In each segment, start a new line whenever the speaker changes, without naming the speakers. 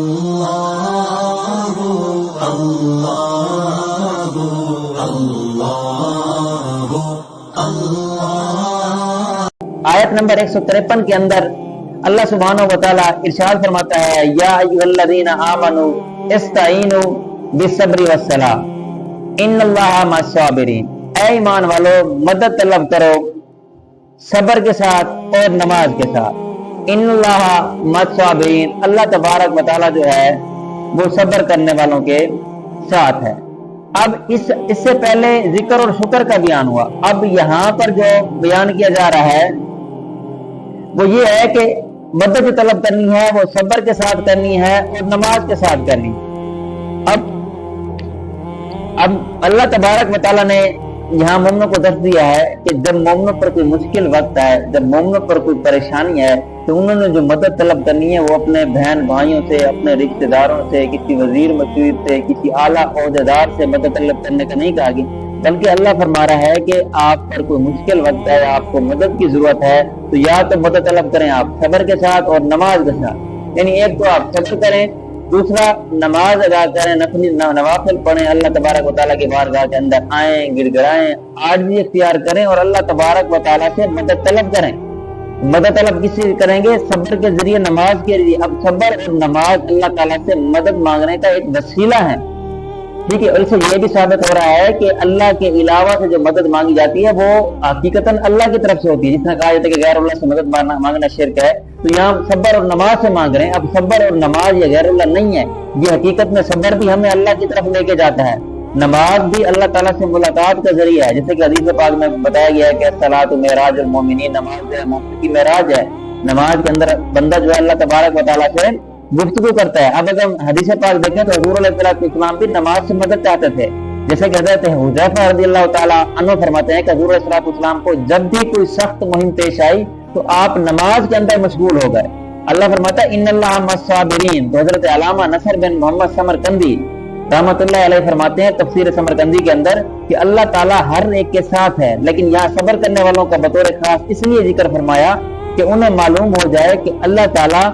اللہ اللہ اللہ اللہ۔
آیت نمبر 153 کے اندر اللہ سبحانہ و تعالی ارشاد فرماتا ہے یا ایھا الذین آمنوا استعینوا بالصبر والصلاۃ ان اللہ مع الصابرین، اے ایمان والو مدد طلب کرو صبر کے ساتھ اور نماز کے ساتھ۔ ان اللہ مع الصابرین، اللہ تبارک و تعالی جو ہے وہ صبر کرنے والوں کے ساتھ ہے۔ اب اس سے پہلے ذکر اور شکر کا بیان ہوا، اب یہاں پر جو بیان کیا جا رہا ہے وہ یہ ہے کہ مدد جو طلب کرنی ہے وہ صبر کے ساتھ کرنی ہے اور نماز کے ساتھ کرنی۔ اب اللہ تبارک و تعالیٰ نے یہاں مومنوں کو درس دیا ہے کہ جب مومنوں پر کوئی مشکل وقت ہے، جب مومنوں پر کوئی پریشانی ہے، تو انہوں نے جو مدد طلب کرنی ہے وہ اپنے بہن بھائیوں سے، اپنے رشتہ داروں سے، کسی وزیر مشیر سے، کسی اعلیٰ عہدیدار سے مدد طلب کرنے کا نہیں کہا گیا، بلکہ اللہ فرما رہا ہے کہ آپ پر کوئی مشکل وقت ہے، آپ کو مدد کی ضرورت ہے، تو یا تو مدد طلب کریں آپ صبر کے ساتھ اور نماز کے ساتھ، یعنی ایک تو آپ صبر کریں، دوسرا نماز ادا کریں، نوافل پڑھیں، اللہ تبارک و تعالیٰ کی بارگاہ کے اندر آئیں، گر گرائیں، عاجزی اختیار کریں اور اللہ تبارک و تعالیٰ سے مدد طلب کریں۔ مدد طلب کس سے کریں گے؟ صبر کے ذریعے، نماز کے ذریعے۔ اب صبر اور نماز اللہ تعالیٰ سے مدد مانگنے کا ایک وسیلہ ہے، ٹھیک ہے، اور اس سے یہ بھی ثابت ہو رہا ہے کہ اللہ کے علاوہ سے جو مدد مانگی جاتی ہے وہ حقیقتاً اللہ کی طرف سے ہوتی ہے، جس نے کہا جاتا ہے کہ غیر اللہ سے مدد مانگنا شرک ہے، تو یہاں صبر اور نماز سے مانگ رہے ہیں۔ اب صبر اور نماز یہ غیر اللہ نہیں ہے، یہ حقیقت میں صبر بھی ہمیں اللہ کی طرف لے کے جاتا ہے، نماز بھی اللہ تعالیٰ سے ملاقات کا ذریعہ ہے، جیسے کہ حدیث پاک میں بتایا گیا ہے کہ الصلاۃ معراج المومنین، نماز جو ہے مومن کی معراج ہے، نماز کے اندر بندہ جو ہے اللہ تبارک و تعالیٰ سے گفتگو کرتا ہے۔ اب اگر حدیث پاک دیکھیں تو حضور علیہ السلام بھی نماز سے مدد چاہتے تھے، جیسے کہ حضرت حذیفہ رضی اللہ تعالیٰ عنہ فرماتے ہیں کہ حضور علیہ السلام کو جب بھی کوئی سخت مہم پیش آئی تو آپ نماز کے اندر مشغول ہو گئے۔ اللہ فرماتا ہے ان اللہ مع الصابرین، تو حضرت علامہ نصر بن محمد سمرقندی رحمۃ اللہ علیہ فرماتے ہیں تفسیر سمرقندی کے اندر کہ اللہ تعالیٰ ہر ایک کے ساتھ ہے، لیکن یہاں صبر کرنے والوں کا بطور خاص اس لیے ذکر فرمایا کہ انہیں معلوم ہو جائے کہ اللہ تعالیٰ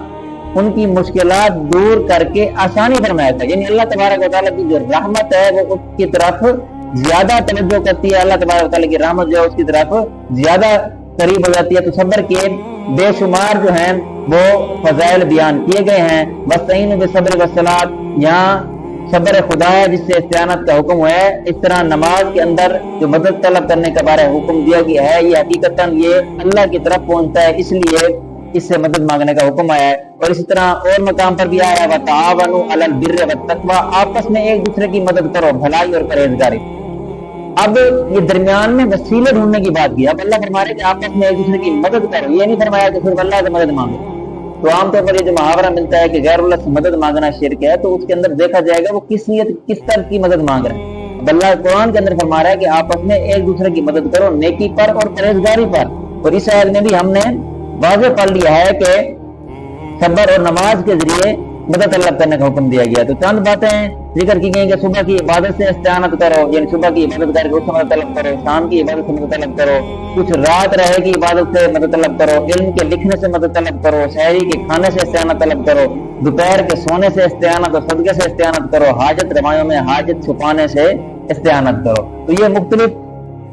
ان کی مشکلات دور کر کے آسانی فرمایا تھا، یعنی اللہ تبارک و تعالیٰ کی جو رحمت ہے وہ اس کی طرف زیادہ توجہ کرتی ہے، اللہ تبارک و تعالیٰ کی رحمت جو ہے اس کی طرف زیادہ قریب ہو جاتی ہے۔ تو صبر کے بے شمار جو ہیں وہ فضائل بیان کیے گئے ہیں۔ وَاسْتَعِینُوا بِالصَّبْرِ وَالصَّلَاةِ، یہاں صبر خدا ہے جس سے استعانت کا حکم ہے، اس طرح نماز کے اندر جو مدد طلب کرنے کے بارے حکم دیا گیا ہے یہ حقیقتاً یہ اللہ کی طرف پہنچتا ہے، اس لیے اس سے مدد مانگنے کا حکم آیا ہے۔ اور اسی طرح اور مقام پر بھی آیا ہے وَتَعَاوَنُوا عَلَى الْبِرِّ وَالتَّقْوَىٰ، آپس میں ایک دوسرے کی مدد کرو بھلائی اور پرہیزگاری۔ اب یہ درمیان میں وسیلے ڈھونڈنے کی بات کی، اب اللہ فرما رہے کہ آپس میں ایک دوسرے کی مدد کرو، یہ نہیں فرمایا کہ صرف اللہ سے مدد مانگو۔ تو عام طور پر یہ جو محاورہ ملتا ہے کہ غیر اللہ سے مدد مانگنا شرک ہے، تو اس کے اندر دیکھا جائے گا وہ کس نیت کس طرح کی مدد مانگ رہے ہیں۔ اب اللہ قرآن کے اندر فرما رہا ہے کہ آپس میں ایک دوسرے کی مدد کرو نیکی پر اور پرہیزگاری پر، اور اس آیت میں بھی ہم نے واضح پڑھ لیا ہے کہ صبر اور نماز کے ذریعے مدد طلب کرنے کا حکم دیا گیا۔ تو چند باتیں ذکر کی گئی کہ صبح کی عبادت سے استعانت کرو، یعنی صبح کی عبادت کر کے اس سے مدد طلب کرو، شام کی عبادت سے مدد طلب کرو، کچھ رات رہے کی عبادت سے مدد طلب کرو، علم کے لکھنے سے مدد طلب کرو، شہری کے کھانے سے استعانت طلب کرو، دوپہر کے سونے سے استعانت اور صدقے سے استعانت کرو، حاجت روایوں میں حاجت چھپانے سے استعانت کرو۔ تو یہ مختلف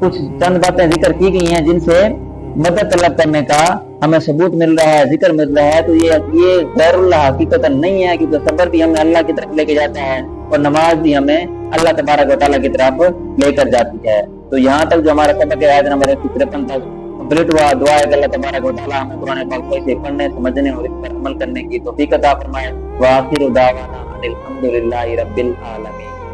کچھ چند باتیں ذکر کی گئی ہیں جن سے مدد طلب کرنے کا ہمیں ثبوت مل رہا ہے، ذکر مل رہا ہے۔ تو یہ غیر اللہ حقیقت نہیں ہے، کیونکہ صبر بھی ہمیں اللہ کی طرف لے کے جاتا ہے اور نماز بھی ہمیں اللہ تبارک و تعالیٰ کی طرف لے کر جاتی ہے۔ تو یہاں تک جو ہمارا سبق ہے آیت نمبر 153 تک کمپلیٹ ہوا۔ دعا ہے کہ اللہ تبارک و تعالیٰ ہمیں قرآن پاک صحیح سے پڑھنے، سمجھنے اور اس پر عمل کرنے کی توفیق عطا فرمائے۔ وآخر دعوانا ان الحمد للہ رب العالمین۔